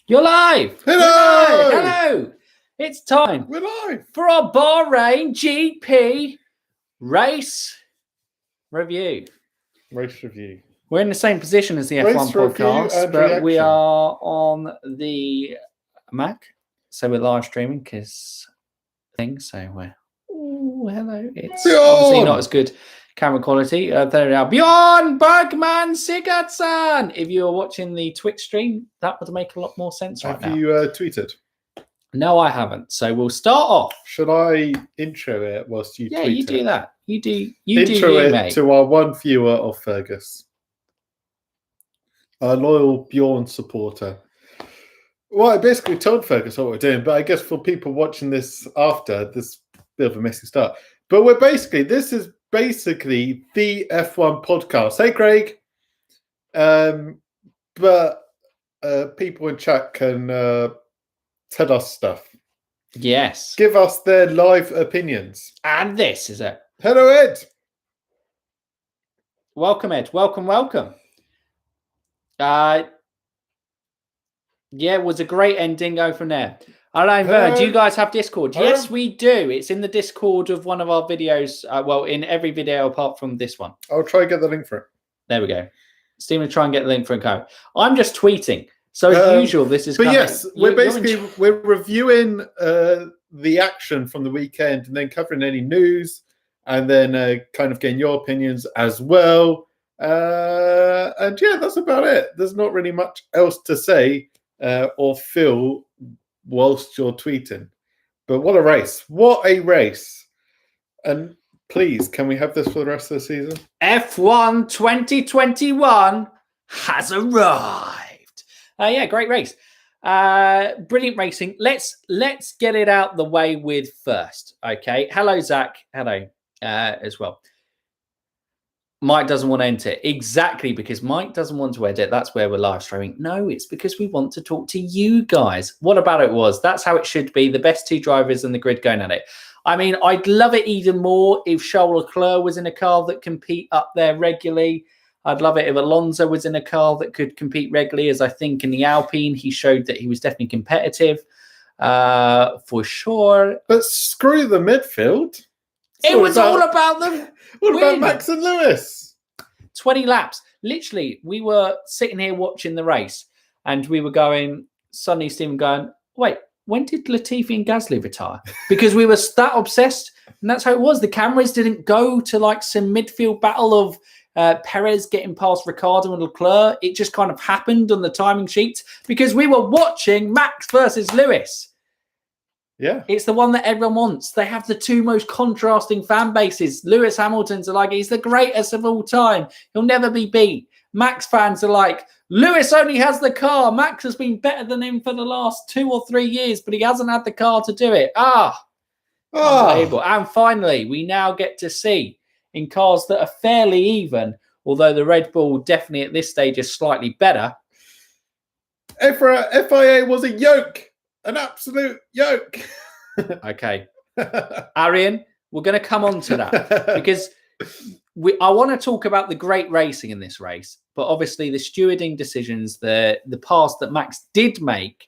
You're live. Hello. Hello. It's time. We're live for our Bahrain GP race review. Race review. We're in the same position as the Race F1 review podcast, and but we reaction. are on the Mac, so we're live streaming because things. So we're hello. It's obviously not as good camera quality. There we are. Bjorn Bergman Sigurdsson. If you are watching the Twitch stream, that would make a lot more sense right now. Have you tweeted? No, I haven't. So we'll start off. Should I intro it whilst you tweet it? Yeah, you do that. You do Intro it mate. to our one viewer of Fergus. Our loyal Bjorn supporter. Well, I basically told Fergus what we're doing, but I guess for people watching this after, this bit of a messy start. But this is basically the F1 podcast. Hey, Craig. But people in chat can tell us stuff. Yes. Give us their live opinions. And this is it. Hello, Ed. Welcome, Ed. Welcome. Yeah, it was a great ending. Go from there. Hello, Vern. Do you guys have Discord? Hello. Yes, we do. It's in the Discord of one of our videos. Well, in every video apart from this one. I'll try and get the link for it. There we go. Steven, try and get the link for it. I'm just tweeting. So as usual, this is. But yes, we're reviewing the action from the weekend and then covering any news and then kind of getting your opinions as well. And yeah, that's about it. There's not really much else to say or feel whilst you're tweeting. But what a race. What a race. And please, can we have this for the rest of the season? F1 2021 has arrived. Yeah, great race. Brilliant racing. Let's get it out the way with first. Okay. Hello, Zach. Hello as well. Mike doesn't want to enter. Exactly, because Mike doesn't want to edit. That's where we're live streaming. No, it's because we want to talk to you guys. What about it was? That's how it should be. The best two drivers in the grid going at it. I mean, I'd love it even more if Charles Leclerc was in a car that compete up there regularly. I'd love it if Alonso was in a car that could compete regularly, as I think in the Alpine, he showed that he was definitely competitive for sure. But screw the midfield. It was all about them. What about Max and Lewis? 20 laps. Literally, we were sitting here watching the race and we were going, suddenly Stephen going, wait, when did Latifi and Gasly retire? Because we were that obsessed. And that's how it was. The cameras didn't go to like some midfield battle of Perez getting past Ricciardo and Leclerc. It just kind of happened on the timing sheets because we were watching Max versus Lewis. Yeah. It's the one that everyone wants. They have the two most contrasting fan bases. Lewis Hamilton's are like, he's the greatest of all time. He'll never be beat. Max fans are like, Lewis only has the car. Max has been better than him for the last 2 or 3 years, but he hasn't had the car to do it. Unbelievable. And finally, we now get to see in cars that are fairly even, although the Red Bull definitely at this stage is slightly better. FIA was a yoke. An absolute yoke. Okay. Arian, we're going to come on to that because I want to talk about the great racing in this race, but obviously the stewarding decisions, the pass that Max did make,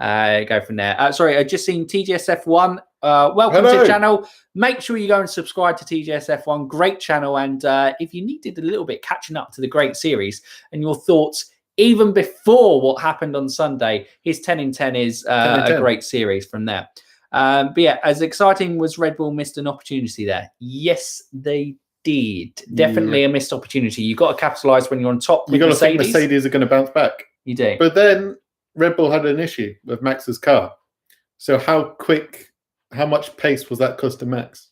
go from there. Sorry, I just seen TGSF1. Welcome to the channel. Make sure you go and subscribe to TGSF1. Great channel. And if you needed a little bit catching up to the great series and your thoughts, even before what happened on Sunday, his 10 in 10 is a great series from there. But yeah, as exciting was Red Bull missed an opportunity there. Yes, they did. Definitely a missed opportunity. You've got to capitalise when you're on top with Mercedes. You've got to think Mercedes are going to bounce back. You do. But then Red Bull had an issue with Max's car. So how much pace was that cost to Max?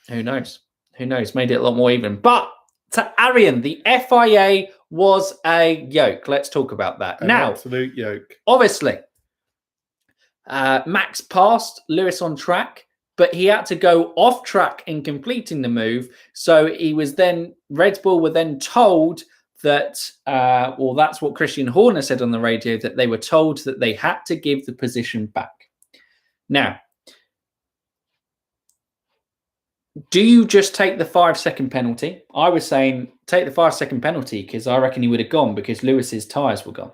Who knows? Who knows? Made it a lot more even. But to Arian, the FIA was a yoke. Let's talk about that. An absolute yoke. Obviously, Max passed Lewis on track, but he had to go off track in completing the move. So he was then, Red Bull were then told that, well, that's what Christian Horner said on the radio, that they were told that they had to give the position back. Now, do you just take the 5-second penalty? I was saying take the 5-second penalty because I reckon he would have gone because Lewis's tyres were gone.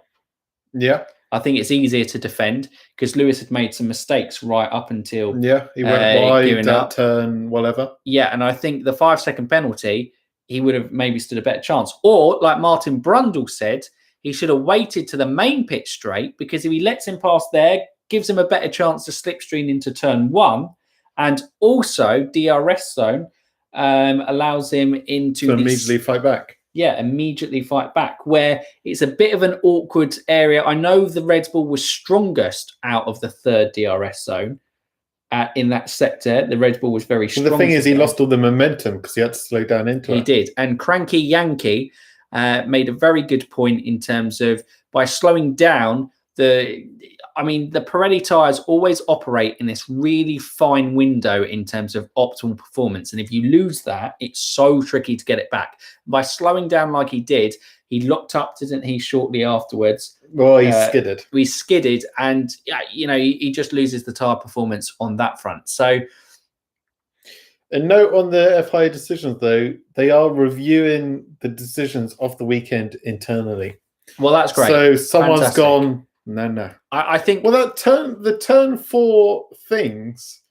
Yeah. I think it's easier to defend because Lewis had made some mistakes right up until he went wide that turn, whatever. Yeah, and I think the 5-second penalty, he would have maybe stood a better chance. Or, like Martin Brundle said, he should have waited to the main pit straight because if he lets him pass there, gives him a better chance to slipstream into turn 1, and also DRS zone allows him into immediately fight back. Yeah, immediately fight back, where it's a bit of an awkward area. I know the Red Bull was strongest out of the third DRS zone in that sector. The Red Bull was very strong. Well, the thing is, he lost all the momentum because he had to slow down into it. He did. And Cranky Yankee made a very good point in terms of by slowing down the Pirelli tyres always operate in this really fine window in terms of optimal performance. And if you lose that, it's so tricky to get it back. By slowing down like he did, he locked up, didn't he, shortly afterwards? Well, he skidded. We skidded, and he just loses the tyre performance on that front. So, a note on the FIA decisions, though, they are reviewing the decisions of the weekend internally. Well, that's great. So someone's gone. No. I think. Well, the turn 4 things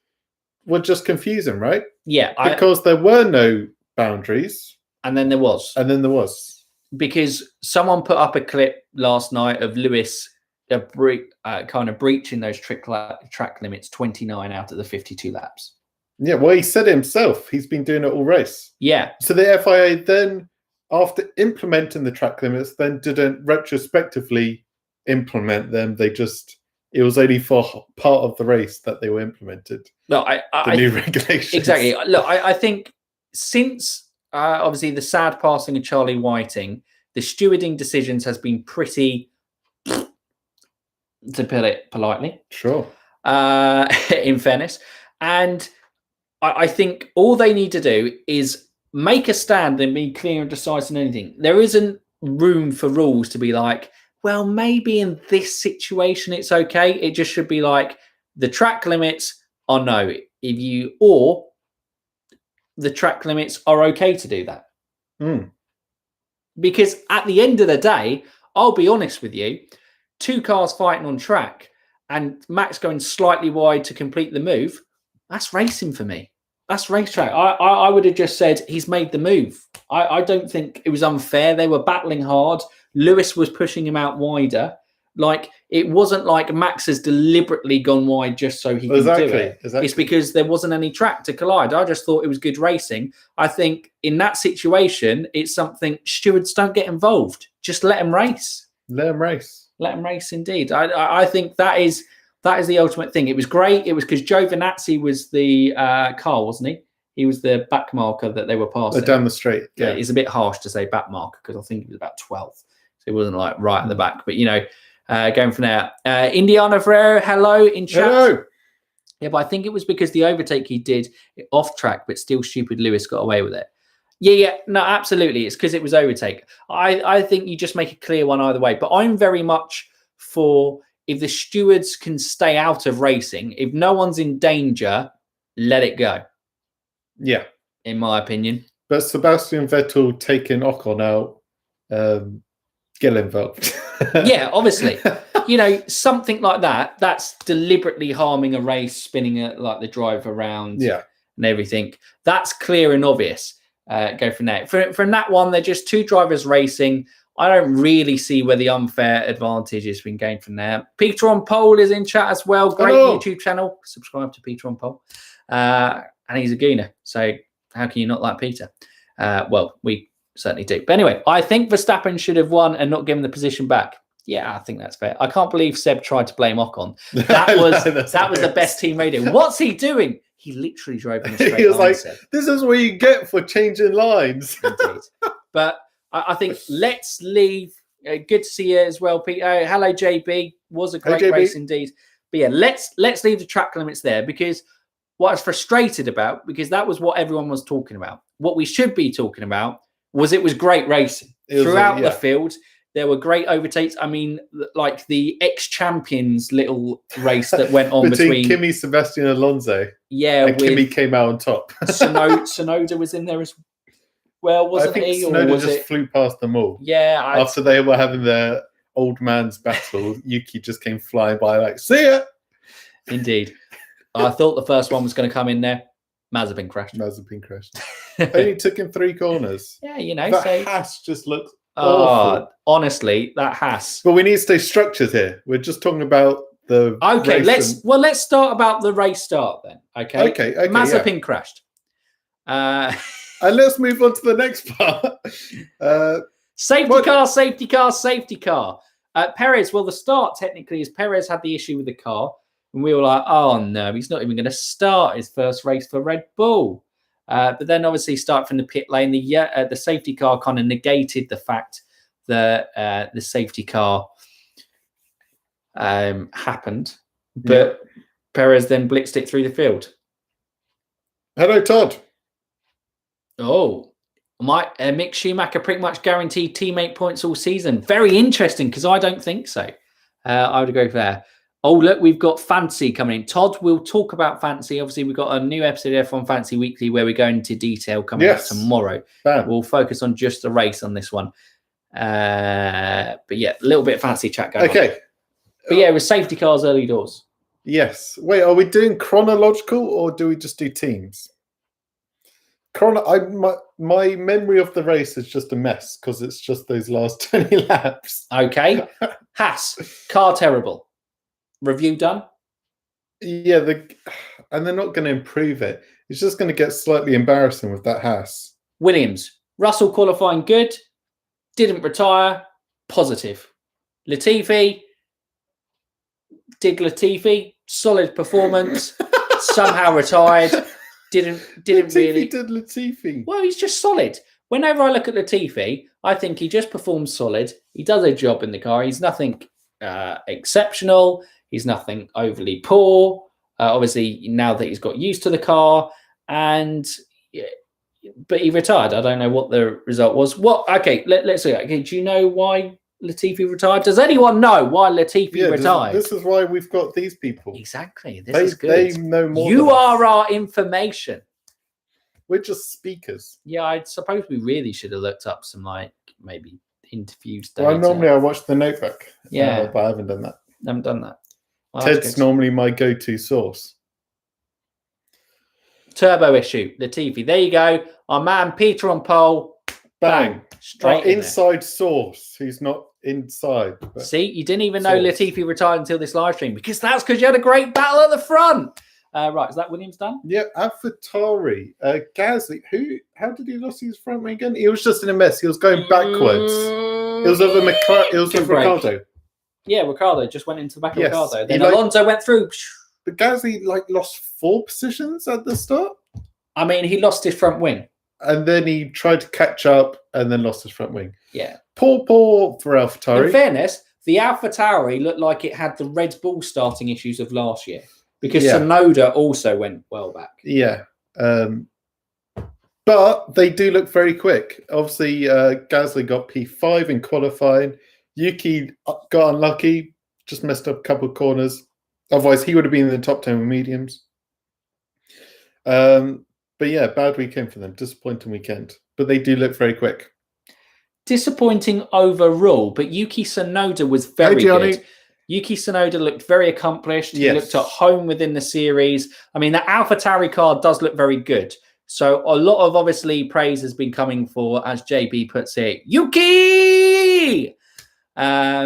were just confusing, right? Yeah, because there were no boundaries, and then there was. Because someone put up a clip last night of Lewis kind of breaching those track limits 29 out of the 52 laps. Yeah, well, he said it himself. He's been doing it all race. Yeah. So the FIA then, after implementing the track limits, then didn't retrospectively implement them. It was only for part of the race that they were implemented. No, the new regulations. Exactly. Look, I think since obviously the sad passing of Charlie Whiting, the stewarding decisions has been pretty, to put it politely. Sure. In fairness. And I think all they need to do is make a stand and be clear and decisive on anything. There isn't room for rules to be like, well, maybe in this situation it's okay. It just should be like the track limits are no. Or the track limits are okay to do that. Because at the end of the day, I'll be honest with you, 2 cars fighting on track and Max going slightly wide to complete the move, that's racing for me. That's racetrack. I would have just said he's made the move. I don't think it was unfair. They were battling hard. Lewis was pushing him out wider. Like, it wasn't like Max has deliberately gone wide just so he can do it. Exactly. It's because there wasn't any track to collide. I just thought it was good racing. I think in that situation, it's something stewards don't get involved. Just let them race. Let them race. Let them race, indeed. I think that is the ultimate thing. It was great. It was because Giovinazzi was the car, wasn't he? He was the back marker that they were passing. Down the straight. Yeah. It's a bit harsh to say back marker because I think it was about 12th. So it wasn't like right at the back. But, going from there. Indiana Ferrero, hello in chat. Hello. Yeah, but I think it was because the overtake he did off track, but still stupid Lewis got away with it. Yeah. No, absolutely. It's because it was overtake. I think you just make a clear one either way. But I'm very much for if the stewards can stay out of racing, if no one's in danger, let it go. Yeah. In my opinion. But Sebastian Vettel taking Ocon out, get involved. Yeah, obviously. Something like that, that's deliberately harming a race, spinning like the drive around and everything. That's clear and obvious. Go from there. From that one, they're just 2 drivers racing. I don't really see where the unfair advantage has been gained from there. Peter on Pole is in chat as well. Great YouTube channel. Subscribe to Peter on Pole. And he's a gooner. So how can you not like Peter? Well, we certainly do. But anyway, I think Verstappen should have won and not given the position back. Yeah, I think that's fair. I can't believe Seb tried to blame Ocon. That was the best team radio. What's he doing? He literally drove in a straight line. He was like, this is what you get for changing lines. Indeed. But I think let's leave. Good to see you as well, Pete. Hello, JB. Was a great race indeed. But yeah, let's leave the track limits there because what I was frustrated about, because that was what everyone was talking about. What we should be talking about was it was great racing throughout the field. There were great overtakes. I mean, like the ex-champions little race that went on between Kimi, Sebastian, Alonso. Yeah, and Kimi came out on top. Tsunoda was in there as well, wasn't he? Tsunoda just flew past them all. Yeah. After they were having their old man's battle, Yuki just came flying by like, see ya! Indeed. I thought the first one was going to come in there. Mazepin crashed. Only took him 3 corners. Yeah, you know. That Haas just looks awful. Honestly, that Haas. But we need to stay structured here. We're just talking about the Okay, let's start about the race start then. Okay. Mazepin crashed. And let's move on to the next part. Safety car. Perez, well, the start technically is Perez had the issue with the car. And we were like, oh, no, he's not even going to start his first race for Red Bull. But then obviously start from the pit lane. The safety car kind of negated the fact that the safety car happened. But Perez then blitzed it through the field. Hello, Todd. Oh, Mick Schumacher pretty much guaranteed teammate points all season. Very interesting because I don't think so. I would go there. Oh, look, we've got Fancy coming in. Todd, we'll talk about Fancy. Obviously, we've got a new episode of F1 Fancy Weekly where we go into detail coming up tomorrow. We'll focus on just the race on this one. But yeah, a little bit of Fancy chat going on. But yeah, with safety cars early doors. Yes. Wait, are we doing chronological or do we just do teams? My memory of the race is just a mess because it's just those last 20 laps. Okay. Haas, car terrible. Review done? Yeah, and they're not going to improve it. It's just going to get slightly embarrassing with that Haas. Williams, Russell qualifying good, didn't retire, positive. Latifi, solid performance, somehow retired, didn't really. Did Latifi? Well, he's just solid. Whenever I look at Latifi, I think he just performs solid. He does a job in the car. He's nothing exceptional. He's nothing overly poor. Obviously, now that he's got used to the car, but he retired. I don't know what the result was. Okay, let's see. Okay, do you know why Latifi retired? Does anyone know why Latifi retired? This is why we've got these people. Exactly. This is good. They know more. You are our information. We're just speakers. Yeah, I suppose we really should have looked up some maybe interviews. Well, normally I watch the notebook. Yeah, but I haven't done that. Haven't done that. Well, Ted's normally my go-to source. Turbo issue, Latifi. There you go. Our man Peter on pole. Bang. Straight inside source. Who's not inside. See, you didn't even know Latifi retired until this live stream because you had a great battle at the front. Right, is that Williams done? Yeah, AlphaTauri. Gasly. How did he lose his front wing again? He was just in a mess. He was going backwards. It was over Mclaren. It was with Ricardo. Yeah, Ricardo just went into the back of Ricardo. Then Alonso went through. But Gasly lost 4 positions at the start. I mean, he lost his front wing. And then he tried to catch up and then lost his front wing. Yeah. Poor for AlphaTauri. In fairness, the AlphaTauri looked like it had the Red Bull starting issues of last year. Because Tsunoda also went well back. Yeah. But they do look very quick. Obviously, Gasly got P5 in qualifying. Yuki got unlucky, just messed up a couple of corners. Otherwise, he would have been in the top 10 with mediums. But yeah, bad weekend for them. Disappointing weekend. But they do look very quick. Disappointing overall, but Yuki Tsunoda was very good. Yuki Tsunoda looked very accomplished. He looked at home within the series. I mean, the AlphaTauri car does look very good. So a lot of, obviously, praise has been coming for, as JB puts it, Yuki! But,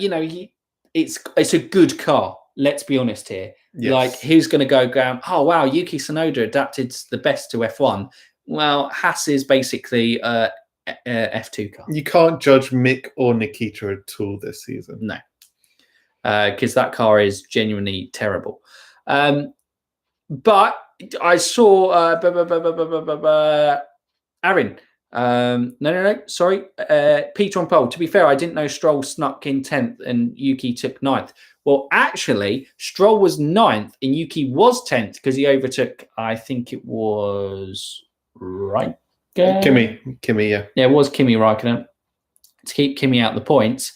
you know, it's a good car. Let's be honest here. Yes. Like, who's going to go down, oh, wow, Yuki Tsunoda adapted the best to F1. Well, Haas is basically F2 car. You can't judge Mick or Nikita at all this season. No. Because that car is genuinely terrible. But I saw Aaron. Sorry. Peter on pole. To be fair, I didn't know Stroll snuck in 10th and Yuki took 9th. Well, actually, Stroll was 9th and Yuki was 10th because he overtook, I think it was Raikkonen. Kimi, yeah. Yeah, it was Kimi Raikkonen to keep Kimi out the points.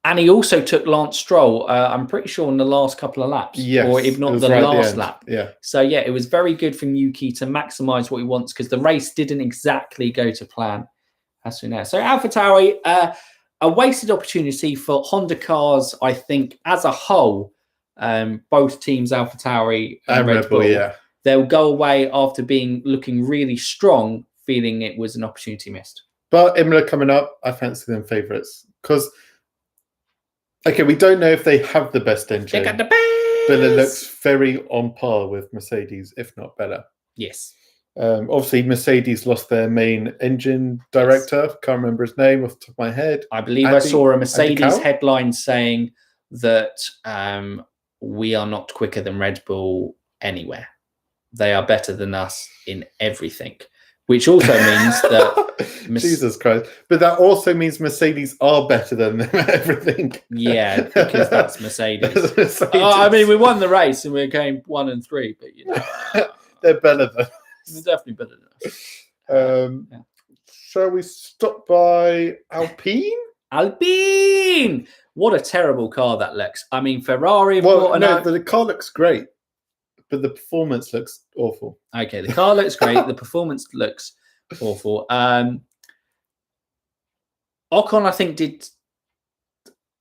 And he also took Lance Stroll, I'm pretty sure, in the last couple of laps. Yes, or if not the last lap. Yeah. So, yeah, it was very good from Yuki to maximise what he wants because the race didn't exactly go to plan as soon as. So, AlphaTauri, a wasted opportunity for Honda cars, I think, as a whole. Both teams, AlphaTauri and Red Bull, they'll go away after looking really strong, feeling it was an opportunity missed. But Imola coming up, I fancy them favourites because, okay, we don't know if they have the best engine. They got the best, but it looks very on par with Mercedes, if not better. Yes. Obviously, Mercedes lost their main engine director. Yes. Can't remember his name off the top of my head. I believe I saw a Mercedes headline saying that we are not quicker than Red Bull anywhere. They are better than us in everything, which also means that... Jesus Christ. But that also means Mercedes are better than them at everything. Yeah, because that's Mercedes. I mean, we won the race and we came 1 and 3, but you know... They're better than us. They're definitely better than us. Shall we stop by Alpine? Alpine! What a terrible car that looks. I mean, Ferrari... the car looks great, but the performance looks awful. Okay, the car looks great. The performance looks awful. Ocon, I think, did...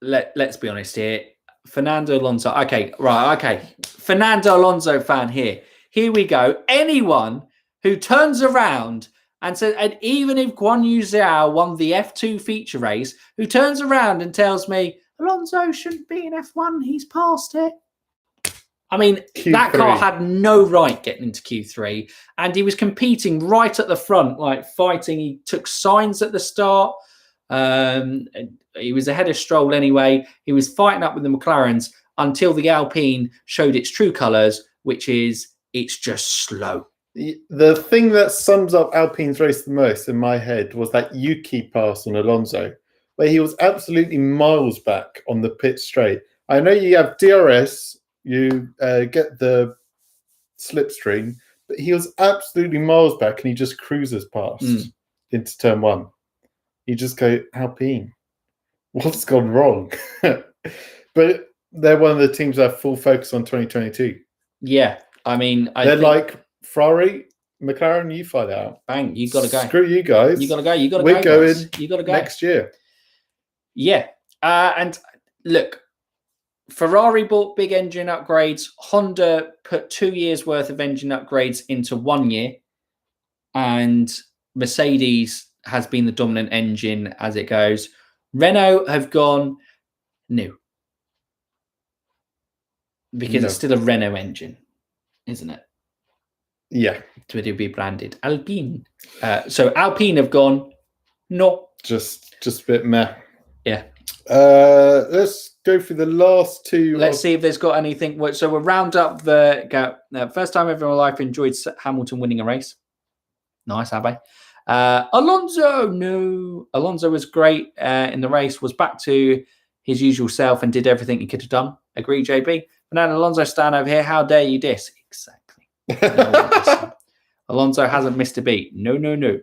Let's be honest here. Fernando Alonso... Okay. Fernando Alonso fan here. Here we go. Anyone who turns around and says, and even if Guan Yu Zhao won the F2 feature race, who turns around and tells me, Alonso shouldn't be in F1, he's past it. I mean, Q3. That car had no right getting into Q3, and he was competing right at the front, like fighting. He took signs at the start. He was ahead of Stroll anyway. He was fighting up with the McLarens until the Alpine showed its true colours, which is it's just slow. The thing that sums up Alpine's race the most in my head was that Yuki pass on Alonso, where he was absolutely miles back on the pit straight. I know you have DRS, you get the slipstream, but he was absolutely miles back and he just cruises past into turn 1. You just go, Alpine, what's gone wrong? But they're one of the teams that have full focus on 2022. Yeah, I mean... They're like... Ferrari, McLaren, you find out. Bang, you got to go. Screw you guys. You got to go. You got to go. We're going you got to go next year. Yeah. And look, Ferrari bought big engine upgrades. Honda put 2 years worth of engine upgrades into 1 year. And Mercedes has been the dominant engine as it goes. Renault have gone new. Because it's still a Renault engine, isn't it? Yeah. To be branded Alpine. So Alpine have gone, no. Just a bit meh. Yeah. Let's go through the last two. Let's see if there's got anything. So we'll round up the first time ever in my life enjoyed Hamilton winning a race. Nice, Abbe. Alonso, no. Alonso was great in the race, was back to his usual self and did everything he could have done. Agree, JB? But now Alonso stand over here. How dare you diss? Exactly. No, Alonso hasn't missed a beat. No.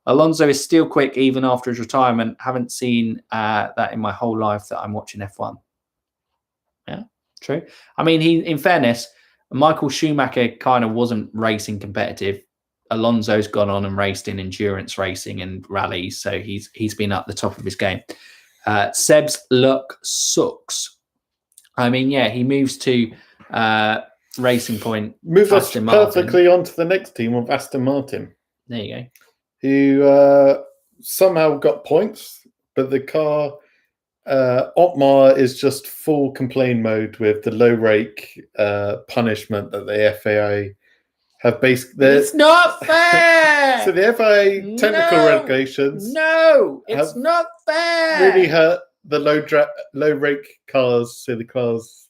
Alonso is still quick even after his retirement. Haven't seen that in my whole life that I'm watching F1. Yeah, true. I mean, in fairness, Michael Schumacher kind of wasn't racing competitive. Alonso's gone on and raced in endurance racing and rallies, so he's been up the top of his game. Seb's luck sucks. I mean, yeah, he moves to Racing Point. Move us perfectly on to the next team of Aston Martin. There you go. Who somehow got points, but the car, Otmar is just full complain mode with the low rake punishment that the FAA have basically... It's not fair! So the FAA technical regulations... No, it's not fair! Really hurt the low rake cars, so the cars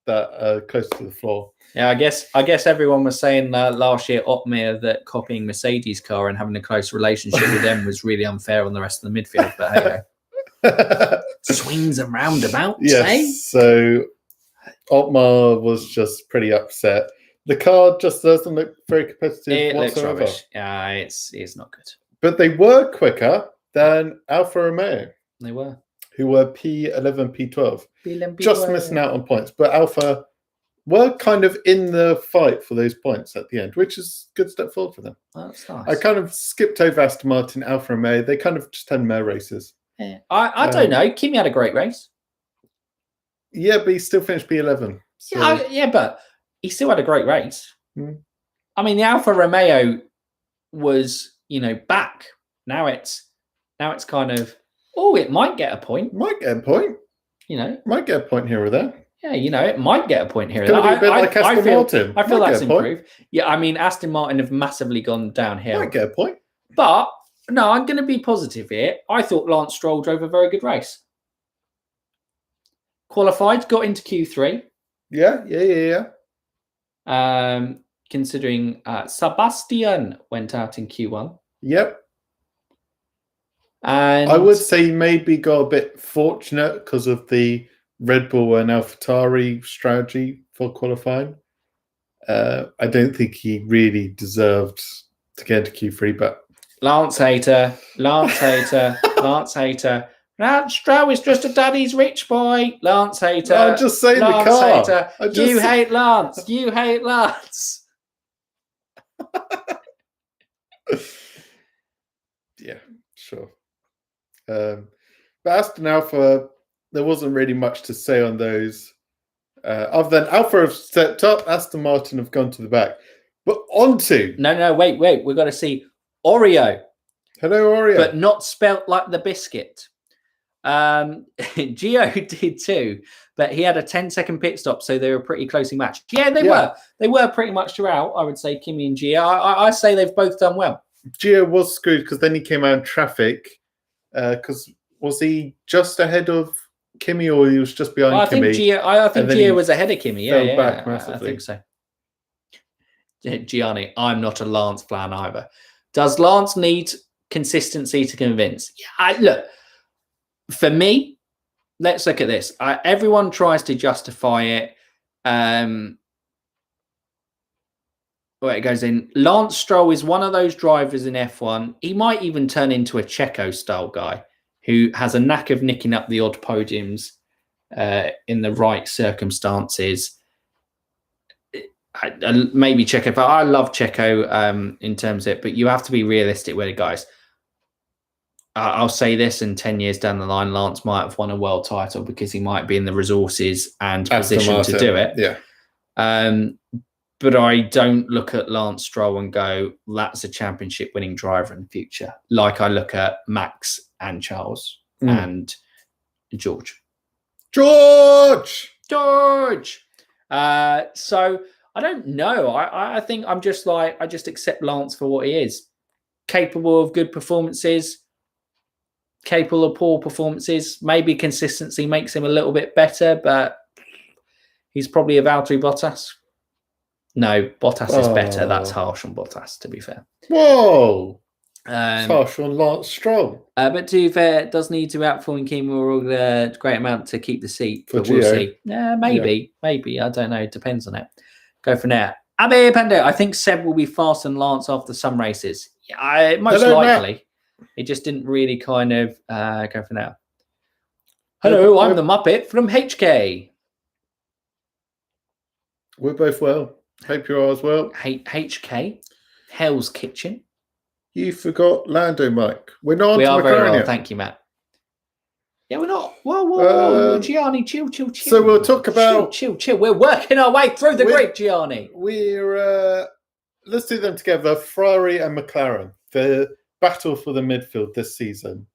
that are close to the floor. Yeah, I guess everyone was saying last year, Otmar, that copying Mercedes' car and having a close relationship with them was really unfair on the rest of the midfield. But hey, swings and roundabouts. Yes, eh? So Otmar was just pretty upset. The car just doesn't look very competitive whatsoever. Looks rubbish. Yeah, it's not good. But they were quicker than Alfa Romeo. They were. Who were P11, P12. P11, just missing out on points. But Alfa were kind of in the fight for those points at the end, which is a good step forward for them. Oh, that's nice. I kind of skipped over Aston Martin, Alfa Romeo. They kind of just had more races. Yeah. I don't know. Kimi had a great race. Yeah, but he still finished P11. So. Yeah, but he still had a great race. Hmm. I mean, the Alfa Romeo was, back. Now it's kind of, it might get a point. Might get a point. Might get a point here or there. Yeah, it might get a point here. Could be a bit like Aston Martin. I feel that's improved. Yeah, I mean, Aston Martin have massively gone downhill. Might get a point. But, no, I'm going to be positive here. I thought Lance Stroll drove a very good race. Qualified, got into Q3. Yeah. Considering Sebastian went out in Q1. Yep. And I would say he maybe got a bit fortunate because of the Red Bull and AlphaTauri strategy for qualifying. I don't think he really deserved to get into Q3, but Lance hater. Lance Stroll is just a daddy's rich boy. Lance hater. I'm just saying Lance the car. Hater. You hate Lance. You hate Lance. Yeah, sure. But Aston Alpha, there wasn't really much to say on those. Other than Alpha have stepped up, Aston Martin have gone to the back. But onto... No, wait. We've got to see Oreo. Hello, Oreo. But not spelt like the biscuit. Gio did too, but he had a 10-second pit stop, so they were pretty closely matched. Yeah, they were. They were pretty much throughout, I would say, Kimi and Gio. I say they've both done well. Gio was screwed because then he came out in traffic. Because was he just ahead of Kimi or he was just behind Kimi? I think Gio was ahead of Kimi. Yeah, back massively. I think so. Gianni, I'm not a Lance fan either. Does Lance need consistency to convince? Yeah, look, for me, let's look at this. Everyone tries to justify it. Where it goes in. Lance Stroll is one of those drivers in F1. He might even turn into a Checo style guy who has a knack of nicking up the odd podiums in the right circumstances. Maybe Checo, but I love Checo in terms of it, but you have to be realistic with it, guys. I'll say this, in 10 years down the line, Lance might have won a world title because he might be in the resources and position to do it. Yeah. But I don't look at Lance Stroll and go, that's a championship winning driver in the future. Like I look at Max and Charles and George. So I don't know. I think I'm just like, I just accept Lance for what he is. Capable of good performances, capable of poor performances. Maybe consistency makes him a little bit better, but he's probably a Valtteri Bottas. No, Bottas is better. That's harsh on Bottas, to be fair. Whoa. Harsh on Lance Stroll. But to be fair, it does need to outperform Kimi or a great amount to keep the seat. For but we'll see. Maybe. I don't know. It depends on it. Go from there. Abe Pando, I think Seb will be faster than Lance after some races. Yeah, most likely. Matt. It just didn't really kind of go from there. Hello, I'm the Muppet from HK. We're both well. Hope you are as well. HK, Hell's Kitchen. You forgot Lando, Mike. We're not. We are McLaren very well, yet. thank you, Matt. Yeah, we're not. Whoa, Gianni, chill. So we'll talk about chill. We're working our way through the grid, Gianni. We're let's do them together. Ferrari and McLaren, the battle for the midfield this season.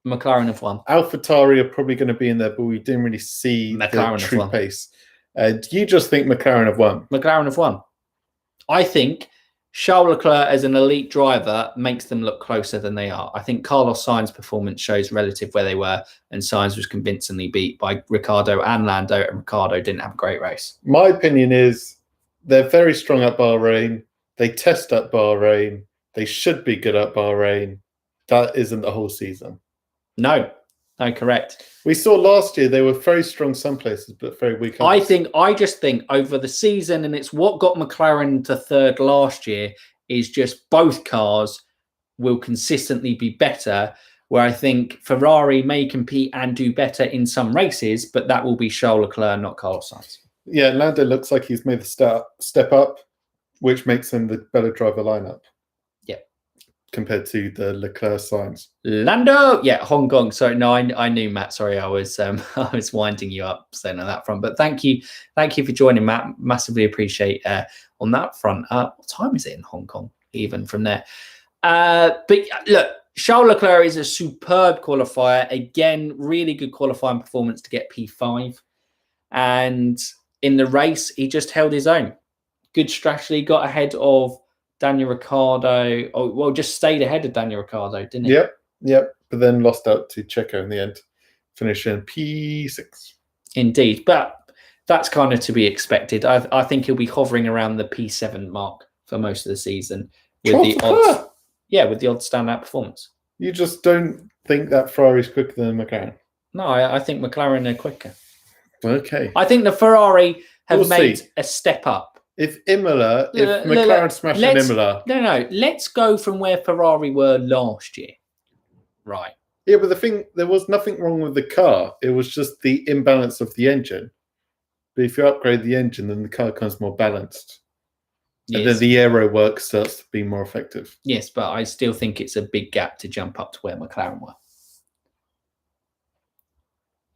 McLaren have won. AlphaTauri are probably going to be in there, but we didn't really see McLaren the true pace. Do you just think McLaren have won? McLaren have won. I think Charles Leclerc as an elite driver makes them look closer than they are. I think Carlos Sainz's performance shows relative where they were, and Sainz was convincingly beat by Ricciardo and Lando, and Ricciardo didn't have a great race. My opinion is they're very strong at Bahrain. They test at Bahrain. They should be good at Bahrain. That isn't the whole season. No, correct. We saw last year they were very strong some places, but very weak others. I just think over the season, and it's what got McLaren to third last year, is just both cars will consistently be better, where I think Ferrari may compete and do better in some races, but that will be Charles Leclerc, not Carlos Sainz. Yeah, Lando looks like he's made the step up, which makes him the better driver lineup. Yeah. compared to the Leclerc signs. Lando, yeah, Hong Kong. Sorry, no, I knew, Matt. Sorry, I was I was winding you up saying on that front. But thank you for joining, Matt. Massively appreciate on that front. What time is it in Hong Kong? Even from there, but look, Charles Leclerc is a superb qualifier. Again, really good qualifying performance to get P5, and in the race, he just held his own. Good strategy, got ahead of Daniel Ricciardo. Oh, well, just stayed ahead of Daniel Ricciardo, didn't he? Yep. But then lost out to Checo in the end, finishing P6. Indeed, but that's kind of to be expected. I think he'll be hovering around the P7 mark for most of the season with the odds. Yeah, with the odd standout performance. You just don't think that Ferrari's quicker than McLaren? No, I think McLaren are quicker. Okay. I think the Ferrari have made a step up. If McLaren smashed Imola. No. Let's go from where Ferrari were last year. Right. Yeah, but there was nothing wrong with the car. It was just the imbalance of the engine. But if you upgrade the engine, then the car becomes more balanced. Yes. And then the aero work starts to be more effective. Yes, but I still think it's a big gap to jump up to where McLaren were.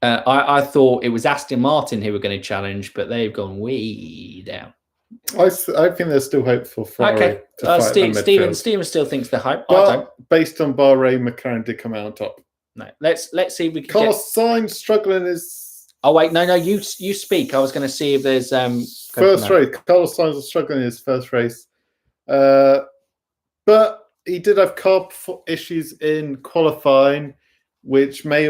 I thought it was Aston Martin who were going to challenge, but they've gone way down. I think there's still hope for Ferrari to fight Steven still thinks they're hype. But I don't. Based on Bahrain, McLaren did come out on top. No, let's see if we can. Carlos Sainz struggling is. Oh wait, no, you speak. I was going to see if there's first race. Carlos Sainz was struggling in his first race, but he did have car issues in qualifying, which may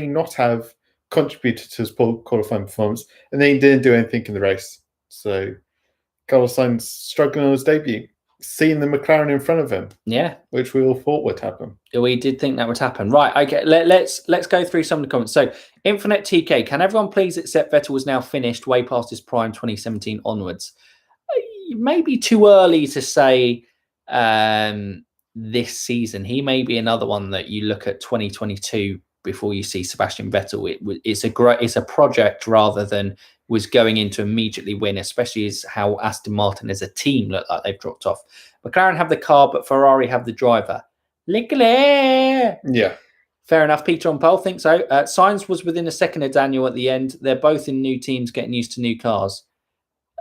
not have contributed to his poor qualifying performance, and then he didn't do anything in the race. So Carlos Sainz struggling on his debut, seeing the McLaren in front of him. Yeah, which we all thought would happen. We did think that would happen. Right, okay, let's go through some of the comments. So Infinite TK, can everyone please accept Vettel was now finished way past his prime 2017 onwards? Maybe too early to say this season. He may be another one that you look at 2022 before you see Sebastian Vettel. It's a project rather than was going in to immediately win, especially as how Aston Martin as a team look like they've dropped off. McLaren have the car, but Ferrari have the driver. Leclerc. Yeah. Fair enough. Peter on pole thinks so. Sainz was within a second of Daniel at the end. They're both in new teams getting used to new cars.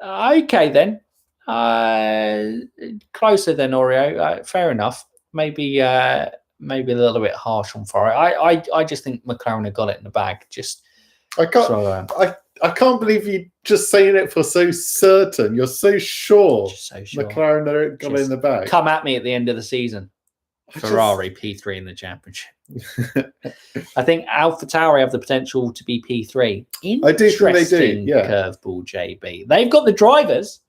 Okay, then. Closer than Oreo. Fair enough. Maybe a little bit harsh on Ferrari. I just think McLaren have got it in the bag. I can't believe you just saying it for so certain. You're so sure. McLaren got it in the bag. Come at me at the end of the season. Ferrari P3 in the championship. I think AlphaTauri have the potential to be P3. I do think they do. Yeah. Curveball JB. They've got the drivers.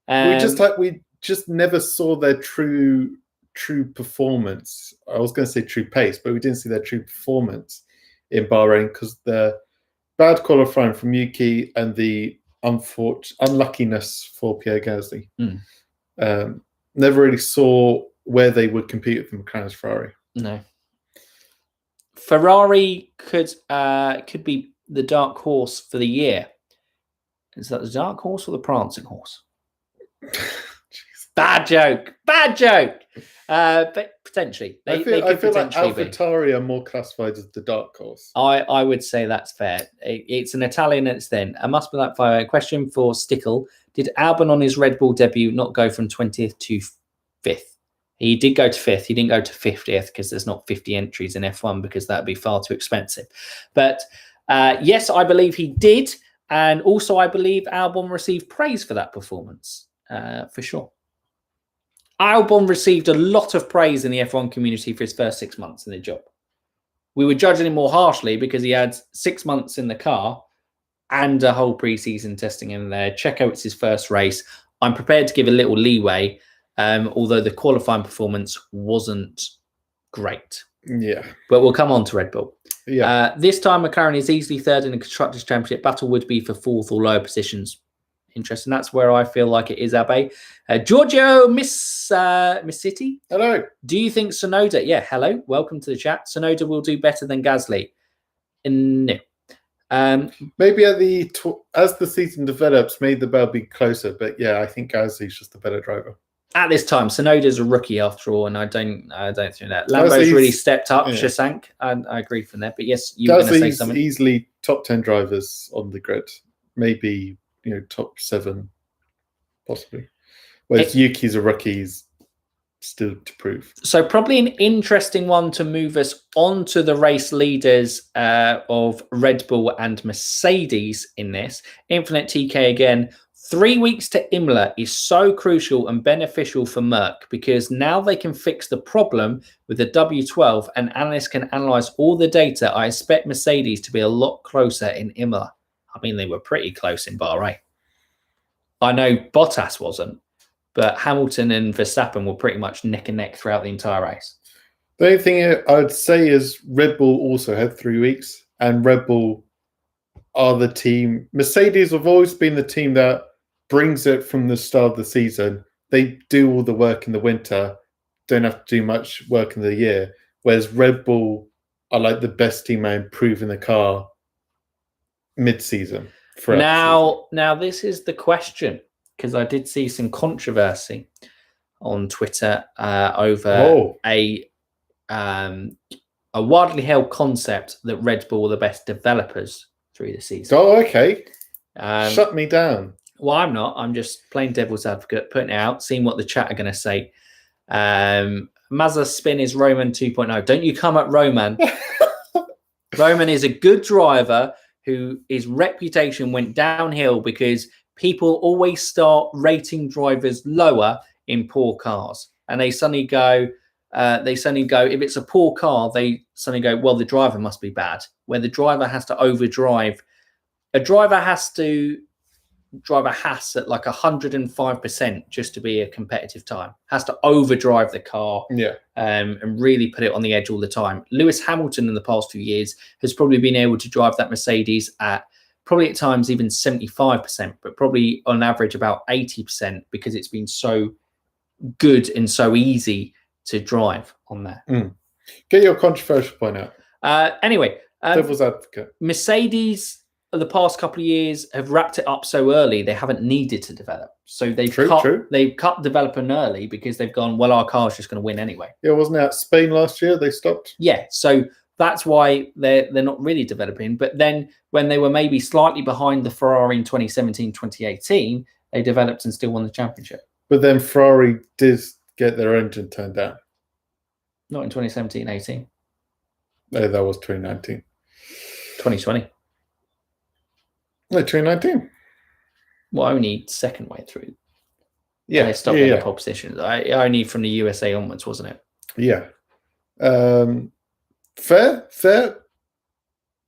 We just never saw their true performance. I was going to say true pace, but we didn't see their true performance in Bahrain because the bad qualifying from Yuki and the unluckiness for Pierre Gasly. Never really saw where they would compete with McLaren's Ferrari. No. Ferrari could be the dark horse for the year. Is that the dark horse or the prancing horse? Bad joke. But potentially. I feel like AlphaTauri are more classified as the dark horse. I would say that's fair. It's an Italian and it's then. I must be like a question for Stickle. Did Albon on his Red Bull debut not go from 20th to 5th? He did go to 5th. He didn't go to 50th because there's not 50 entries in F1 because that would be far too expensive. But yes, I believe he did. And also I believe Albon received praise for that performance for sure. Albon received a lot of praise in the F1 community for his first 6 months in the job. We were judging him more harshly because he had 6 months in the car and a whole preseason testing in there. Checo, it's his first race. I'm prepared to give a little leeway, although the qualifying performance wasn't great. Yeah. But we'll come on to Red Bull. Yeah. This time, McLaren is easily third in the Constructors' Championship. Battle would be for fourth or lower positions. Interesting. That's where I feel like it is, Abe. Giorgio Miss City. Hello. Do you think Tsunoda? Yeah, hello. Welcome to the chat. Tsunoda will do better than Gasly. No. Maybe as the season develops, maybe the battle be closer. But yeah, I think Gasly's just a better driver. At this time, Tsunoda's a rookie after all, and I don't think that Lambo's really stepped up. Yeah. Shashank, I agree from there. But yes, you were going to say something. Easily top 10 drivers on the grid, maybe top 7, possibly. Whereas Yuki's a rookie, still to prove. So probably an interesting one to move us on to the race leaders of Red Bull and Mercedes in this. Infinite TK again. 3 weeks to Imola is so crucial and beneficial for Merc because now they can fix the problem with the W12 and analysts can analyze all the data. I expect Mercedes to be a lot closer in Imola. I mean, they were pretty close in Bahrain. I know Bottas wasn't, but Hamilton and Verstappen were pretty much neck and neck throughout the entire race. The only thing I would say is Red Bull also had 3 weeks, and Red Bull are the team. Mercedes have always been the team that brings it from the start of the season. They do all the work in the winter, don't have to do much work in the year, whereas Red Bull are like the best team at improving the car mid-season. Now this is the question, because I did see some controversy on Twitter over a widely held concept that Red Bull are the best developers through the season. Oh, okay. Shut me down. Well, I'm not. I'm just playing devil's advocate, putting it out, seeing what the chat are going to say. Mazza Spin is Roman 2.0. Don't you come at Roman. Roman is a good driver who his reputation went downhill because people always start rating drivers lower in poor cars. And they suddenly go, if it's a poor car, they suddenly go, well, the driver must be bad. Where the driver has to overdrive. A driver has to drive a Haas at like 105% just to be a competitive time. Has to overdrive the car, and really put it on the edge all the time. Lewis Hamilton in the past few years has probably been able to drive that Mercedes at probably at times even 75%, but probably on average about 80% because it's been so good and so easy to drive on there. Get your controversial point out. Anyway, devil's advocate. Mercedes the past couple of years have wrapped it up so early they haven't needed to develop, so they've cut developing early because they've gone, well, our car's just going to win anyway. Wasn't that Spain last year they stopped? So that's why they're not really developing. But then when they were maybe slightly behind the Ferrari in 2017 2018, they developed and still won the championship. But then Ferrari did get their engine turned down. Not in 2017-18. No, that was 2019. 2020. No, 2019. Well, only second way through. Yeah. They stopped in the pole positions. Only from the USA onwards, wasn't it? Yeah. Fair.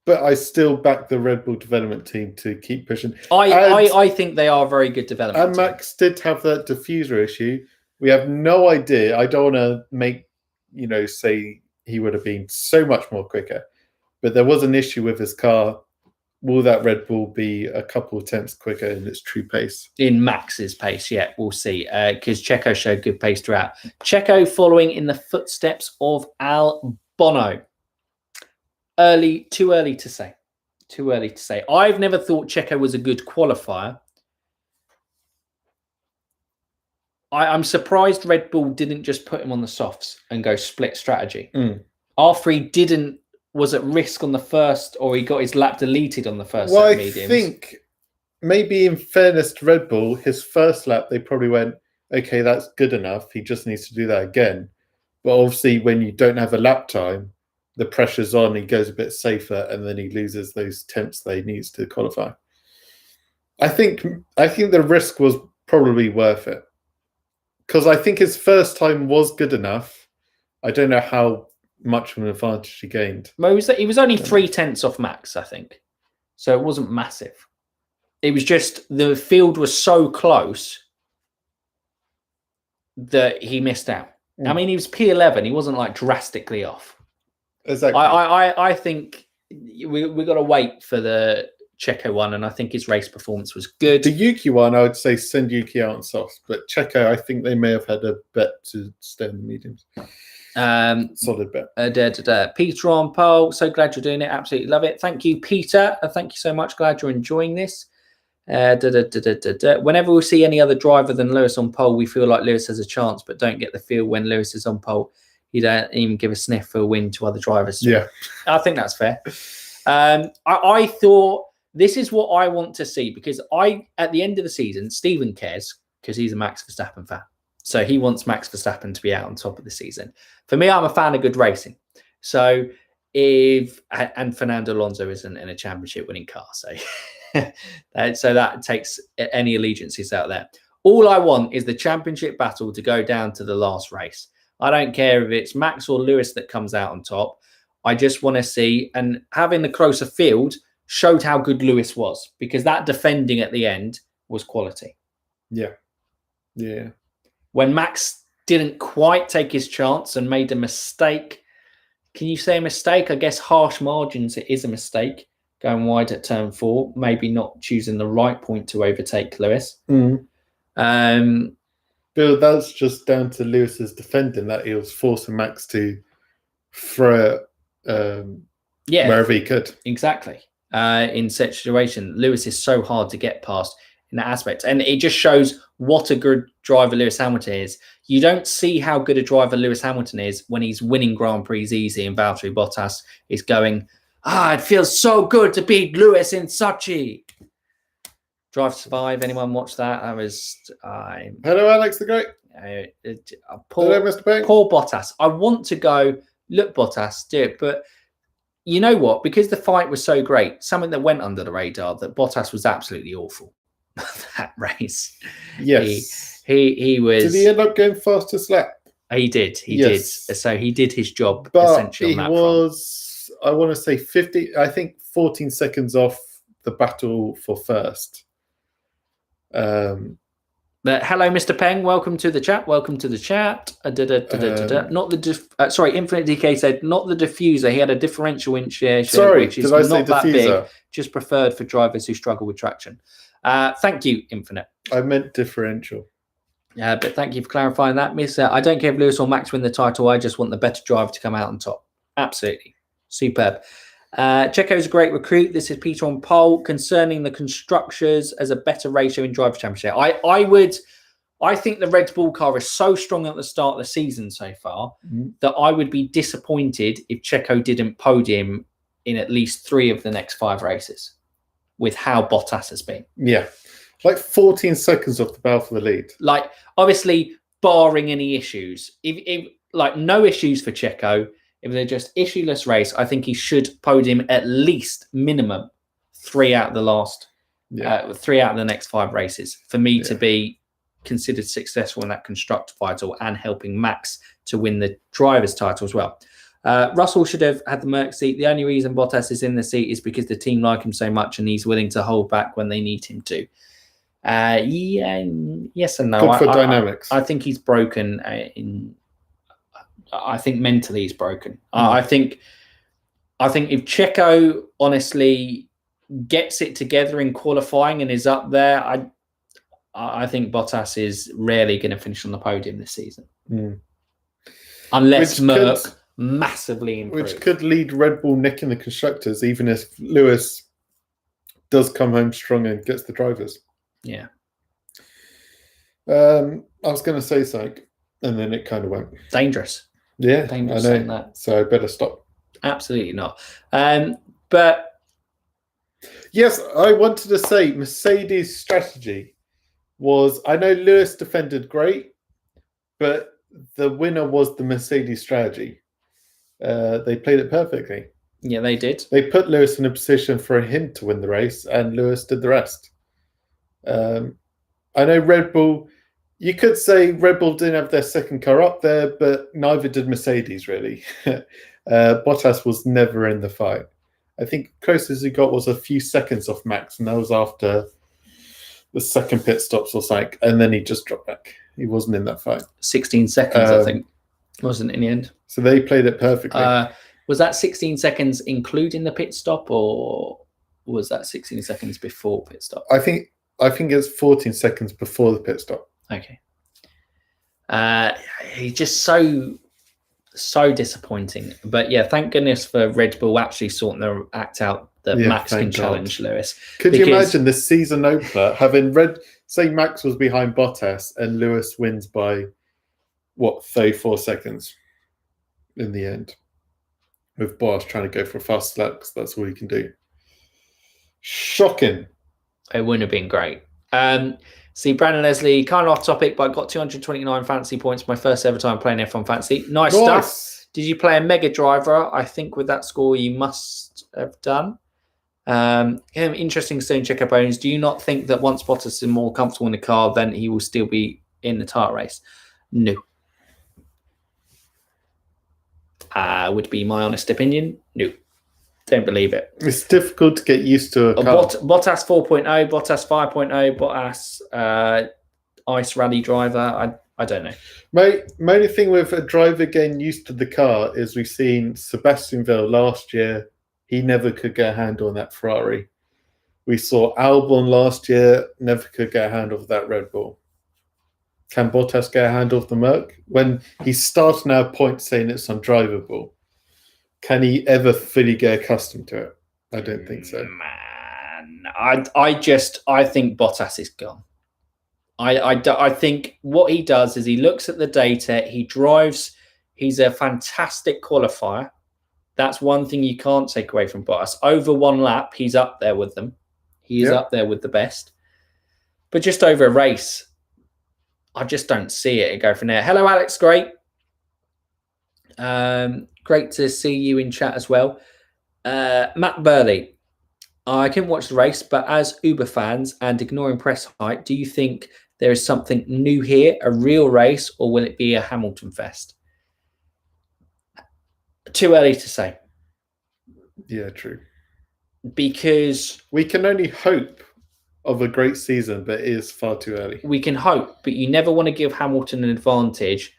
But I still back the Red Bull development team to keep pushing. I think they are a very good development team. Max did have that diffuser issue. We have no idea. I don't want to make, say he would have been so much more quicker. But there was an issue with his car. Will that Red Bull be a couple of tenths quicker in its true pace? In Max's pace, yeah, we'll see. Because Checo showed good pace throughout. Checo following in the footsteps of Albon. Too early to say. I've never thought Checo was a good qualifier. I'm surprised Red Bull didn't just put him on the softs and go split strategy. After he was at risk on the first, or he got his lap deleted on the first set of mediums. I think maybe in fairness to Red Bull, his first lap, they probably went, okay, that's good enough. He just needs to do that again. But obviously when you don't have a lap time, the pressure's on, he goes a bit safer, and then he loses those tenths that he needs to qualify. I think the risk was probably worth it. Because I think his first time was good enough. I don't know how much of an advantage he gained. Well, he was only 3 tenths off Max, I think. So it wasn't massive. It was just the field was so close that he missed out. I mean, he was P11. He wasn't like drastically off. Exactly. I think we got to wait for the Checo won, and I think his race performance was good. The Yuki one, I would say send Yuki out on softs, but Checo, I think they may have had a bet to stay in the mediums. Solid bet. Peter on pole. So glad you're doing it. Absolutely love it. Thank you, Peter. Thank you so much. Glad you're enjoying this. Whenever we see any other driver than Lewis on pole, we feel like Lewis has a chance, but don't get the feel when Lewis is on pole. You don't even give a sniff for a win to other drivers. Yeah, I think that's fair. I thought this is what I want to see, because at the end of the season, Stephen cares because he's a Max Verstappen fan. So he wants Max Verstappen to be out on top of the season. For me, I'm a fan of good racing. So and Fernando Alonso isn't in a championship winning car. So, so that takes any allegiances out there. All I want is the championship battle to go down to the last race. I don't care if it's Max or Lewis that comes out on top. I just want to see, and having the closer field showed how good Lewis was, because that defending at the end was quality. Yeah. Yeah. When Max didn't quite take his chance and made a mistake. Can you say a mistake? I guess harsh margins, it is a mistake. Going wide at turn 4, maybe not choosing the right point to overtake Lewis. Bill, that's just down to Lewis's defending, that he was forcing Max to throw it wherever he could. Exactly. In such a situation, Lewis is so hard to get past in that aspect. And it just shows what a good driver Lewis Hamilton is. You don't see how good a driver Lewis Hamilton is when he's winning Grand Prix easy and Valtteri Bottas is going, it feels so good to beat Lewis in Sochi. Drive to Survive. Anyone watch that? I was... Hello, Alex the Great. Hello, Mr. Payne. Poor Bottas. I want to go, look, Bottas, do it. But you know what? Because the fight was so great, something that went under the radar, that Bottas was absolutely awful. That race. Yes. He was... Did he end up going fastest lap? He did. He did. So he did his job, but essentially. He was, I want to say 14 seconds off the battle for first. But hello, Mr. Peng. Welcome to the chat. Welcome to the chat. Not the sorry, Infinite DK said not the diffuser. He had a differential winch which is not that big, just preferred for drivers who struggle with traction. Thank you, Infinite. I meant differential. But thank you for clarifying that, Miss. I don't care if Lewis or Max win the title. I just want the better driver to come out on top. Absolutely. Superb. Checo's a great recruit. This is Peter on pole. Concerning the constructors as a better ratio in driver championship, I think the Red Bull car is so strong at the start of the season so far that I would be disappointed if Checo didn't podium in at least 3 of the next 5 races with how Bottas has been. Yeah. Like 14 seconds off the battle for the lead. Like, obviously, barring any issues. If like, no issues for Checo. If they're just issueless race, I think he should podium at least minimum 3 out of the last, 3 out of the next 5 races for me to be considered successful in that constructor title and helping Max to win the driver's title as well. Russell should have had the Merc seat. The only reason Bottas is in the seat is because the team like him so much and he's willing to hold back when they need him to. Yes and no. Good for dynamics. I think he's broken I think mentally he's broken. I think if Checo honestly gets it together in qualifying and is up there, I think Bottas is rarely going to finish on the podium this season. Unless Merc massively improves. Which could lead Red Bull nicking the constructors, even if Lewis does come home strong and gets the drivers. Yeah. I was going to say something, and then it kind of went. Dangerous. Yeah, dangerous I know. That. So I better stop. Absolutely not. But yes, I wanted to say Mercedes' strategy was, I know Lewis defended great, but the winner was the Mercedes strategy. They played it perfectly. Yeah, they did. They put Lewis in a position for him to win the race, and Lewis did the rest. I know Red Bull, you could say Red Bull didn't have their second car up there, but neither did Mercedes, really. Bottas was never in the fight. I think closest he got was a few seconds off Max, and that was after the second pit stops or something, and then he just dropped back. He wasn't in that fight. 16 seconds, I think, wasn't in the end. So they played it perfectly. Was that 16 seconds including the pit stop, or was that 16 seconds before pit stop? I think it's 14 seconds before the pit stop. Okay. He's just so disappointing. But yeah, thank goodness for Red Bull actually sorting their act out that Max can challenge Lewis. Could you imagine the season opener having say Max was behind Bottas and Lewis wins by 34 seconds in the end, with Bottas trying to go for a fast lap because that's all he can do. Shocking. It wouldn't have been great. See, Brandon Leslie, kind of off topic, but I got 229 fantasy points my first ever time playing F1 Fantasy. Nice stuff. Did you play a Mega Driver? I think with that score you must have done. Interesting Stone Checo Bones. Do you not think that once Bottas is more comfortable in the car, then he will still be in the title race? No. Would be my honest opinion. No. Don't believe it. It's difficult to get used to a car. Bottas 4.0, Bottas 5.0, Bottas ice rally driver. I don't know. My only thing with a driver getting used to the car is we've seen Sebastian Vettel last year. He never could get a handle on that Ferrari. We saw Albon last year, never could get a handle of that Red Bull. Can Bottas get a handle of the Merc? When he's starting our point saying it's undrivable, can he ever fully get accustomed to it? I don't think so. Man, I think Bottas is gone. I think what he does is he looks at the data, he drives, he's a fantastic qualifier. That's one thing you can't take away from Bottas. Over one lap, he's up there with them. He is up there with the best. But just over a race, I just don't see it go from there. Hello, Alex. Great. Great to see you in chat as well. Matt Burley. I couldn't watch the race, but as Uber fans and ignoring press hype, do you think there is something new here, a real race, or will it be a Hamilton fest? Too early to say. Yeah, true. Because we can only hope of a great season, but it is far too early. We can hope, but you never want to give Hamilton an advantage,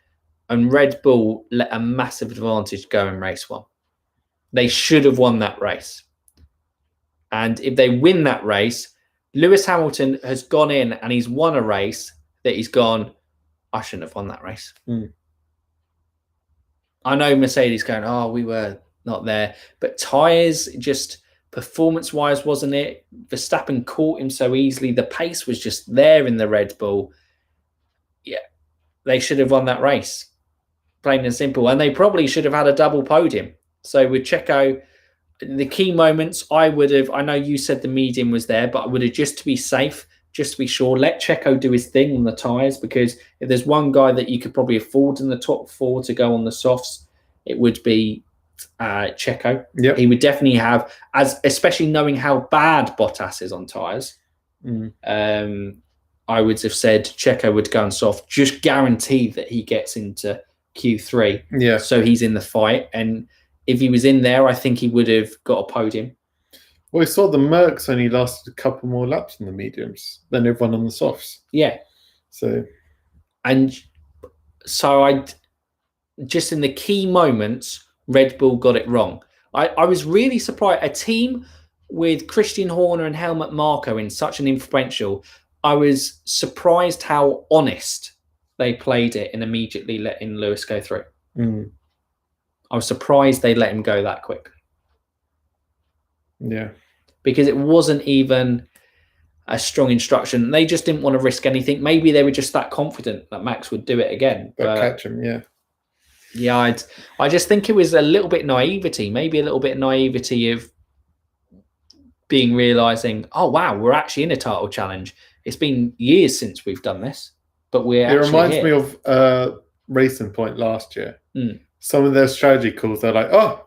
and Red Bull let a massive advantage go in race one. They should have won that race. And if they win that race, Lewis Hamilton has gone in and he's won a race that he's gone, I shouldn't have won that race. I know Mercedes going, oh, we were not there. But tyres, just performance-wise, wasn't it? Verstappen caught him so easily. The pace was just there in the Red Bull. Yeah, they should have won that race. Plain and simple. And they probably should have had a double podium. So with Checo, the key moments, I know you said the medium was there, but I would have, just to be safe, just to be sure, let Checo do his thing on the tyres, because if there's one guy that you could probably afford in the top four to go on the softs, it would be Checo. Yep. He would definitely have, especially knowing how bad Bottas is on tyres. I would have said Checo would go on soft, just guarantee that he gets into Q3. Yeah. So he's in the fight. And if he was in there, I think he would have got a podium. Well, we saw the Mercs only lasted a couple more laps in the mediums than everyone on the softs. Yeah. So I just in the key moments, Red Bull got it wrong. I was really surprised. A team with Christian Horner and Helmut Marko in such an influential, I was surprised how honest they played it and immediately letting Lewis go through. I was surprised they let him go that quick. Yeah. Because it wasn't even a strong instruction. They just didn't want to risk anything. Maybe they were just that confident that Max would do it again. But catch him, yeah. Yeah, I just think it was a little bit naivety. Maybe a little bit naivety of realising, oh, wow, we're actually in a title challenge. It's been years since we've done this, but we're actually reminds here. Me of Racing Point last year. Some of their strategy calls, they're like, oh,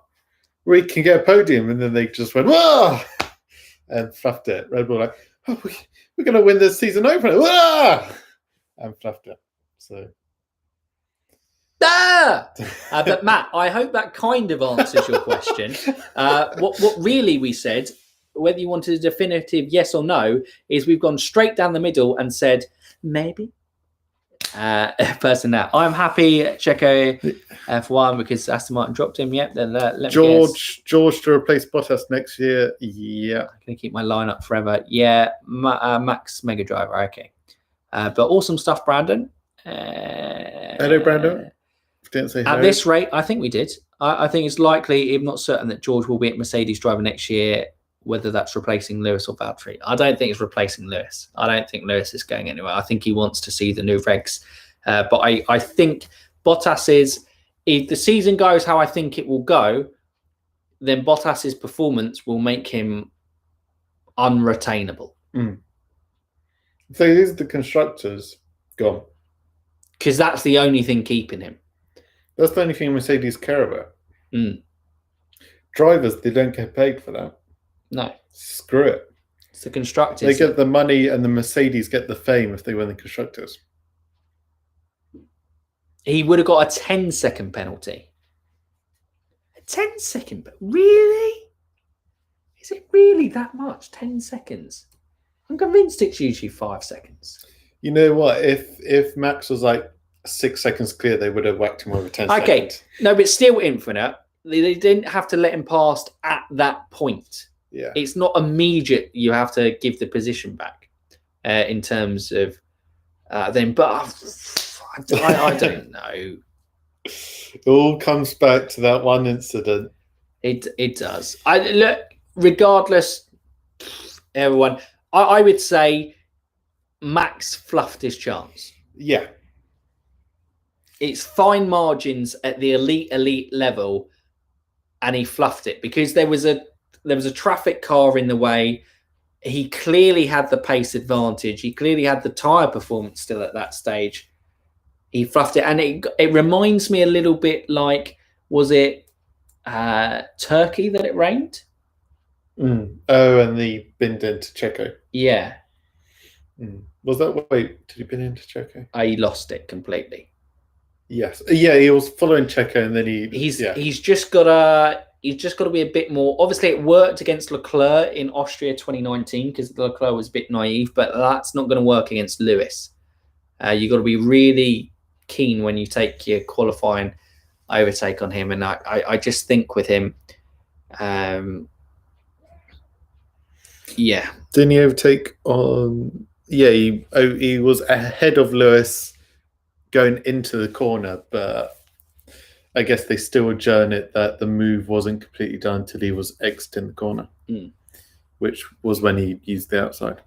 we can get a podium. And then they just went, whoa, and fluffed it. Red Bull like, oh, we're going to win this season opener. Whoa! And fluffed it. So. But Matt, I hope that kind of answers your question. What really we said, whether you wanted a definitive yes or no, is we've gone straight down the middle and said, maybe. person now. I'm happy Checo F1 because Aston Martin dropped him. Yep. Then let me George to replace Bottas next year. Yeah. I'm going to keep my lineup forever. Yeah. Max Mega Driver. Okay. But awesome stuff, Brandon. Hello, Brandon. Didn't say hello. At this rate, I think we did. I think it's likely, if not certain, that George will be at Mercedes driver next year, whether that's replacing Lewis or Valtteri. I don't think it's replacing Lewis. I don't think Lewis is going anywhere. I think he wants to see the new regs. But I think Bottas is, if the season goes how I think it will go, then Bottas's performance will make him unretainable. So here's the constructors gone. Because that's the only thing keeping him. That's the only thing Mercedes care about. Drivers, they don't get paid for that. No. Screw it. It's the constructors. They get the money and the Mercedes get the fame if they win the constructors. He would have got a 10-second penalty. A 10-second? Really? Is it really that much? 10 seconds? I'm convinced it's usually 5 seconds. You know what? If Max was like 6 seconds clear, they would have whacked him over 10 seconds. No, but still infinite. They didn't have to let him past at that point. Yeah. It's not immediate. You have to give the position back in terms of then. But I don't know. It all comes back to that one incident. It does. Look, regardless, everyone, I would say Max fluffed his chance. Yeah. It's fine margins at the elite level, and he fluffed it because there was a traffic car in the way. He clearly had the pace advantage. He clearly had the tyre performance still at that stage. He fluffed it, and it reminds me a little bit like, was it Turkey that it rained? Oh, and he binned into Checo. Yeah. Was that, wait, did he bin into Checo? He lost it completely. Yes. Yeah, he was following Checo, and then he's just got to be a bit more. Obviously, it worked against Leclerc in Austria 2019 because Leclerc was a bit naive, but that's not going to work against Lewis. You've got to be really keen when you take your qualifying overtake on him, and I just think with him, yeah. Didn't he overtake on? Yeah, he was ahead of Lewis going into the corner, but I guess they still adjourn it that the move wasn't completely done until he was exiting the corner, which was when he used the outside.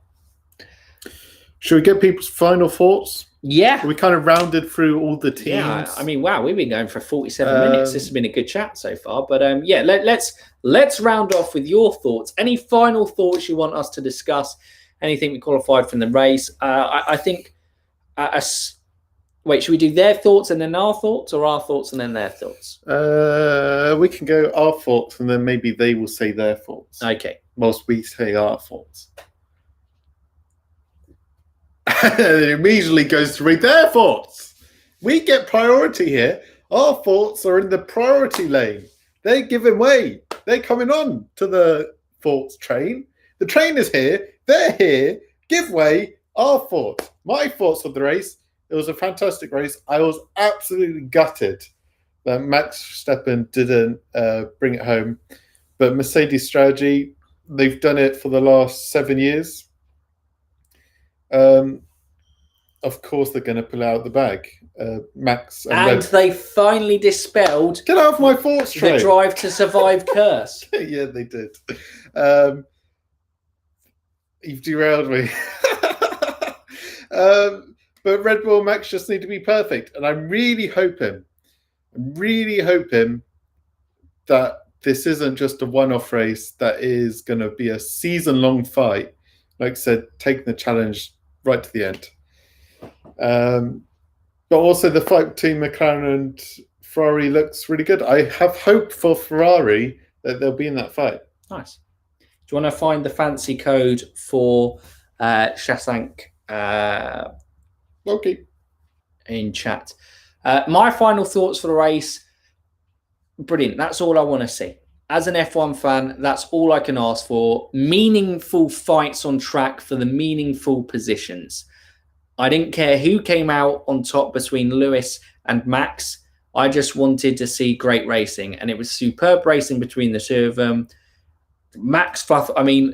Should we get people's final thoughts? Yeah. We kind of rounded through all the teams. Yeah, I mean, wow, we've been going for 47 minutes. This has been a good chat so far. But yeah, let's round off with your thoughts. Any final thoughts you want us to discuss? Anything we qualified from the race? I think... Wait, should we do their thoughts and then our thoughts, or our thoughts and then their thoughts? We can go our thoughts, and then maybe they will say their thoughts. Okay. Whilst we say our thoughts. And it immediately goes to read their thoughts. We get priority here. Our thoughts are in the priority lane. They're giving way. They're coming on to the thoughts train. The train is here. They're here. Give way. Our thoughts. My thoughts of the race. It was a fantastic race. I was absolutely gutted that Max Verstappen didn't bring it home. But Mercedes strategy, they've done it for the last 7 years. Of course, they're going to pull out the bag. Max and they finally dispelled. Get out of my thoughts, the Drive to Survive curse. Yeah, they did. You've derailed me. But Red Bull Max just need to be perfect. And I'm really hoping that this isn't just a one-off race, that is going to be a season-long fight. Like I said, taking the challenge right to the end. But also the fight between McLaren and Ferrari looks really good. I have hope for Ferrari that they'll be in that fight. Nice. Do you want to find the fancy code for Shashank? Okay. In chat. My final thoughts for the race. Brilliant. That's all I want to see. As an F1 fan, that's all I can ask for. Meaningful fights on track for the meaningful positions. I didn't care who came out on top between Lewis and Max. I just wanted to see great racing, and it was superb racing between the two of them. Max, Infinite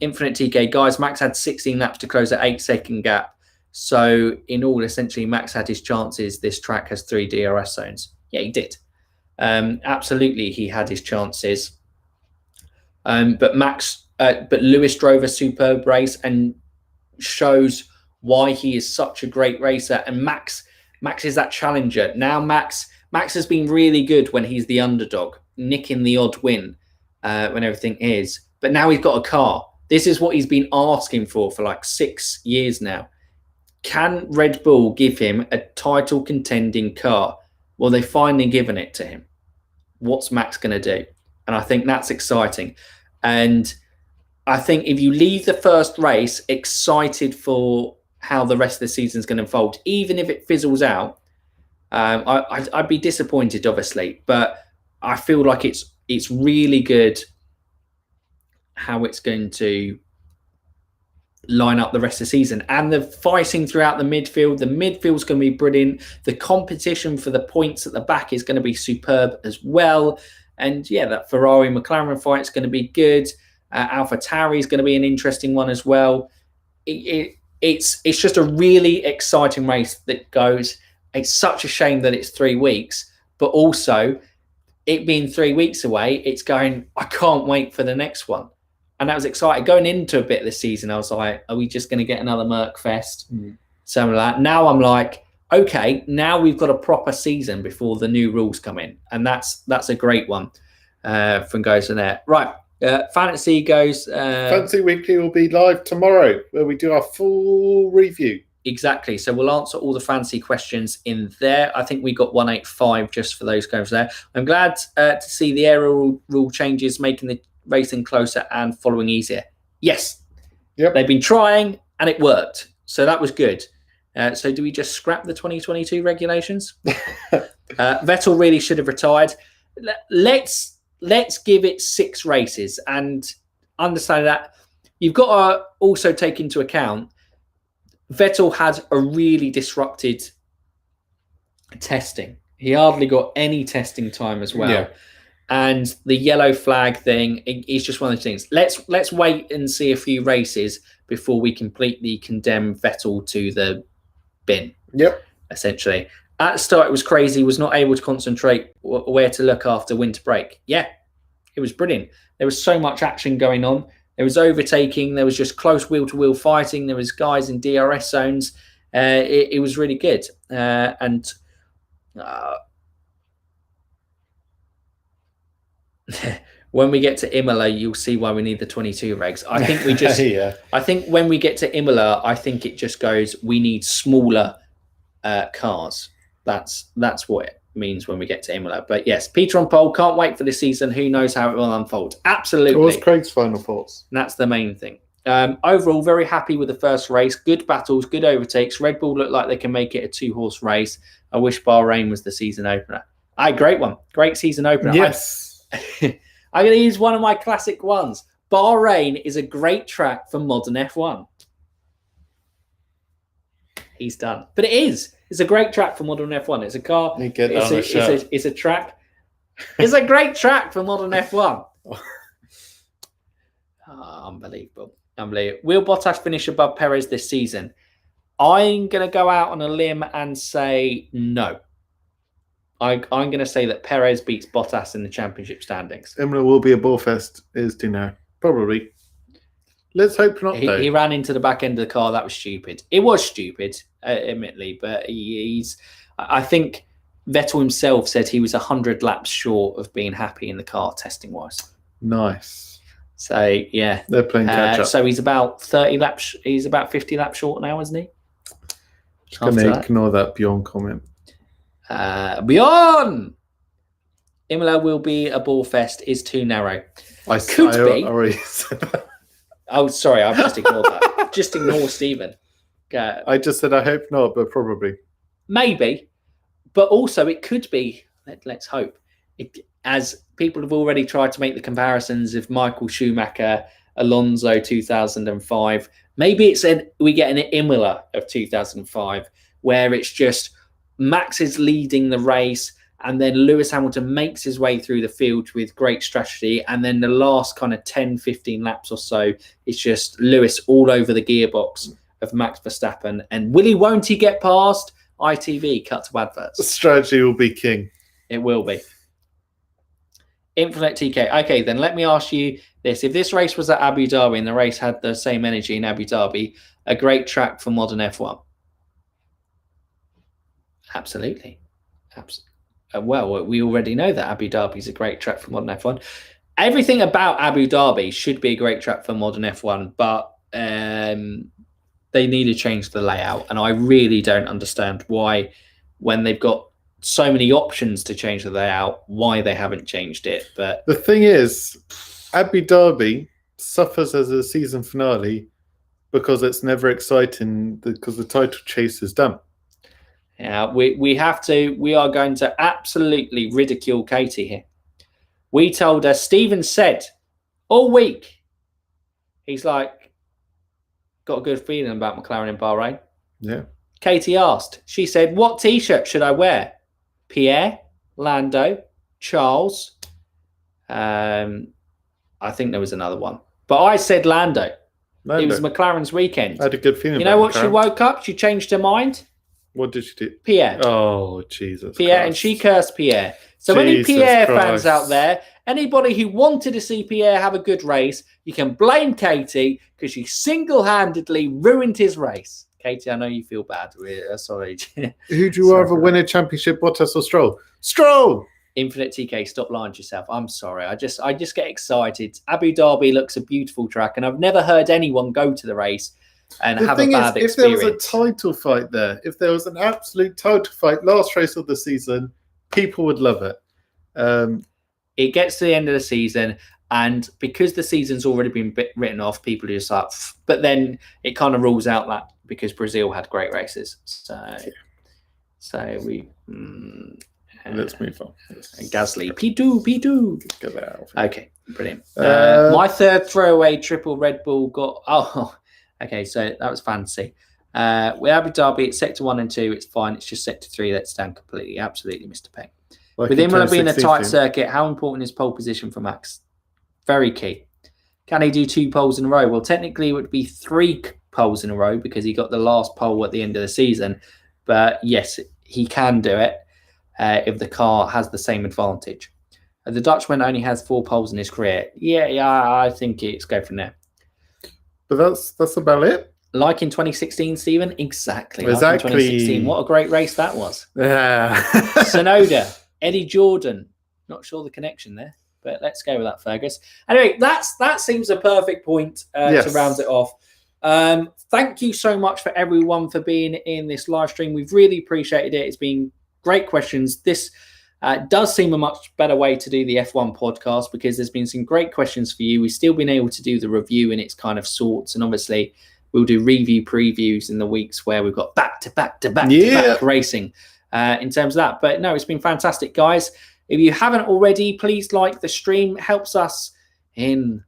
TK, guys, Max had 16 laps to close at 8-second gap. So in all, essentially, Max had his chances. This track has 3 DRS zones. Yeah, he did. Absolutely, he had his chances. But Lewis drove a superb race and shows why he is such a great racer. And Max is that challenger. Now Max has been really good when he's the underdog, nicking the odd win when everything is. But now he's got a car. This is what he's been asking for like 6 years now. Can Red Bull give him a title contending car? Well, they've finally given it to him. What's Max going to do? And I think that's exciting. And I think if you leave the first race excited for how the rest of the season is going to unfold, even if it fizzles out, I'd be disappointed, obviously. But I feel like it's really good how it's going to line up the rest of the season. And the fighting throughout the midfield's going to be brilliant. The competition for the points at the back is going to be superb as well. And yeah, that Ferrari McLaren fight is going to be good. AlphaTauri is going to be an interesting one as well. It's just a really exciting race that goes. It's such a shame that it's 3 weeks, but also it being 3 weeks away, it's going, I can't wait for the next one. And that was exciting. Going into a bit of the season, I was like, are we just going to get another Merc Fest? Something like that. Now I'm like, okay, now we've got a proper season before the new rules come in. And that's a great one from Goes in there. Right. Fantasy goes. Fantasy Weekly will be live tomorrow where we do our full review. Exactly. So we'll answer all the fancy questions in there. I think we got 185 just for those guys there. I'm glad to see the aero rule changes making the racing closer and following easier. Yes. Yep. They've been trying and it worked. So that was good. So do we just scrap the 2022 regulations? Vettel really should have retired. Let's give it 6 races and understand that you've got to also take into account Vettel had a really disrupted testing. He hardly got any testing time as well. Yeah. And the yellow flag thing is just one of those things. Let's wait and see a few races before we completely condemn Vettel to the bin. Yep. Essentially. At the start, it was crazy. He was not able to concentrate where to look after winter break. Yeah, it was brilliant. There was so much action going on. There was overtaking. There was just close wheel-to-wheel fighting. There was guys in DRS zones. It was really good. When we get to Imola, you'll see why we need the 22 regs. I think we just. Yeah. I think when we get to Imola, I think it just goes. We need smaller cars. That's what it means when we get to Imola. But yes, Peter on pole. Can't wait for the season. Who knows how it will unfold? Absolutely. What was Craig's final thoughts? And that's the main thing. Overall, very happy with the first race. Good battles, good overtakes. Red Bull looked like they can make it a 2-horse race. I wish Bahrain was the season opener. Great one. Great season opener. Yes. I'm going to use one of my classic ones. Bahrain is a great track for modern F1. He's done. But it is. It's a great track for modern F1. It's a car. It's a track. It's a great track for modern F1. Unbelievable. Will Bottas finish above Perez this season? I'm going to go out on a limb and say no. I'm going to say that Perez beats Bottas in the championship standings. Imola will be a ball fest, is Dino. Probably. Let's hope not, though. He ran into the back end of the car. That was stupid. It was stupid, admittedly, but I think Vettel himself said he was 100 laps short of being happy in the car, testing-wise. Nice. So, yeah. They're playing catch-up. So he's about 30 laps. He's about 50 laps short now, isn't he? Just going to ignore that Bjorn comment. Bjorn! Imola will be a ball fest. Is too narrow. Could be. Already said that. Oh, sorry. I've just ignored that. Just ignore Stephen. I just said I hope not, but probably. Maybe. But also it could be. Let's hope. As people have already tried to make the comparisons of Michael Schumacher, Alonso 2005, Maybe we get an Imola of 2005 where it's just Max is leading the race and then Lewis Hamilton makes his way through the field with great strategy. And then the last kind of 10, 15 laps or so, it's just Lewis all over the gearbox of Max Verstappen. And won't he get past? ITV, cut to adverts. The strategy will be king. It will be. Infinite TK. Okay, then let me ask you this. If this race was at Abu Dhabi and the race had the same energy in Abu Dhabi, a great track for modern F1? Absolutely. Well, we already know that Abu Dhabi is a great track for modern F1. Everything about Abu Dhabi should be a great track for modern F1, but they need to change the layout. And I really don't understand why, when they've got so many options to change the layout, why they haven't changed it. But the thing is, Abu Dhabi suffers as a season finale because it's never exciting because the title chase is done. Yeah, we are going to absolutely ridicule Katie here. We told her, Stephen said all week, he's like, got a good feeling about McLaren in Bahrain. Yeah. Katie asked, she said, what T-shirt should I wear? Pierre, Lando, Charles. I think there was another one. But I said Lando. It was McLaren's weekend. I had a good feeling. You know what? McLaren. She woke up. She changed her mind. What did she do? Pierre. Oh, Jesus. Pierre, Christ. and she cursed Pierre. So Jesus any Pierre Christ. fans out there, anybody who wanted to see Pierre have a good race, you can blame Katie because she single-handedly ruined his race. Katie, I know you feel bad. We're sorry. Who do you rather win a championship, Bottas or Stroll? Stroll! Infinite TK, stop lying to yourself. I'm sorry. I just get excited. Abu Dhabi looks a beautiful track, and I've never heard anyone go to the race and have a bad experience. If there was a title fight there, if there was an absolute title fight, last race of the season, people would love it. It gets to the end of the season, and because the season's already been written off, people are just like, but then it kind of rules out that because Brazil had great races. So we... let's move on. Gasly. P2. Get that out. Okay, brilliant. My third throwaway triple Red Bull got... Oh, okay, so that was fancy. With Abu Dhabi, it's sector 1 and 2. It's fine. It's just sector 3 that's down completely. Absolutely, Mr. Peng. Like With Imola being a tight circuit, how important is pole position for Max? Very key. Can he do 2 poles in a row? Well, technically, it would be 3 poles in a row because he got the last pole at the end of the season. But yes, he can do it if the car has the same advantage. The Dutchman only has 4 poles in his career. Yeah, I think it's go from there. But that's about it. Like in 2016, Stephen? Exactly. Like in 2016. What a great race that was. Yeah. Tsunoda, Eddie Jordan. Not sure the connection there, but let's go with that, Fergus. Anyway, that seems a perfect point to round it off. Thank you so much for everyone for being in this live stream. We've really appreciated it. It's been great questions. This does seem a much better way to do the F1 podcast because there's been some great questions for you. We've still been able to do the review in its kind of sorts, and obviously we'll do review previews in the weeks where we've got back-to-back racing in terms of that. But no, it's been fantastic, guys. If you haven't already, please like the stream. It helps us in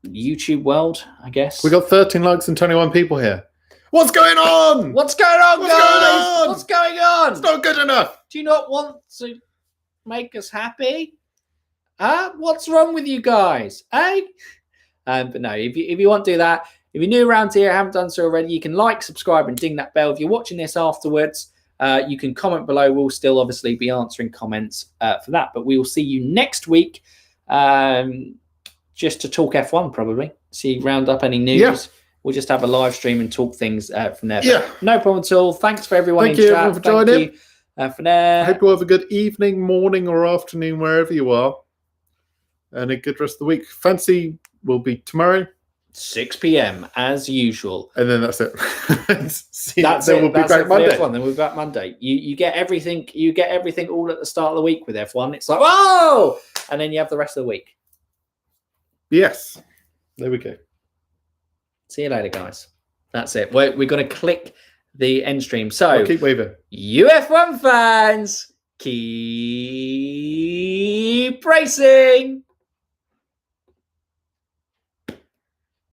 YouTube world, I guess. We got 13 likes and 21 people here. What's going on? What's going on, guys? What's going on? It's not good enough. Do you not want to make us happy? What's wrong with you guys? But no, if you want to do that, if you're new around here, haven't done so already, you can like, subscribe, and ding that bell. If you're watching this afterwards, you can comment below. We'll still obviously be answering comments for that. But we will see you next week just to talk F1 probably. See, round up any news. Yeah. We'll just have a live stream and talk things from there. Yeah. No problem at all. Thanks for everyone in chat. Thank you everyone for joining. For now. I hope you have a good evening, morning, or afternoon, wherever you are. And a good rest of the week. Fancy will be tomorrow. 6 p.m. as usual. And then that's it. That's it. We'll be back Monday. F1. Then we'll be back Monday. You get everything. You get everything all at the start of the week with F1. It's like, whoa! And then you have the rest of the week. Yes. There we go. See you later, guys. That's it. We're going to click the end stream. So I'll keep waving. You F1 fans, keep racing.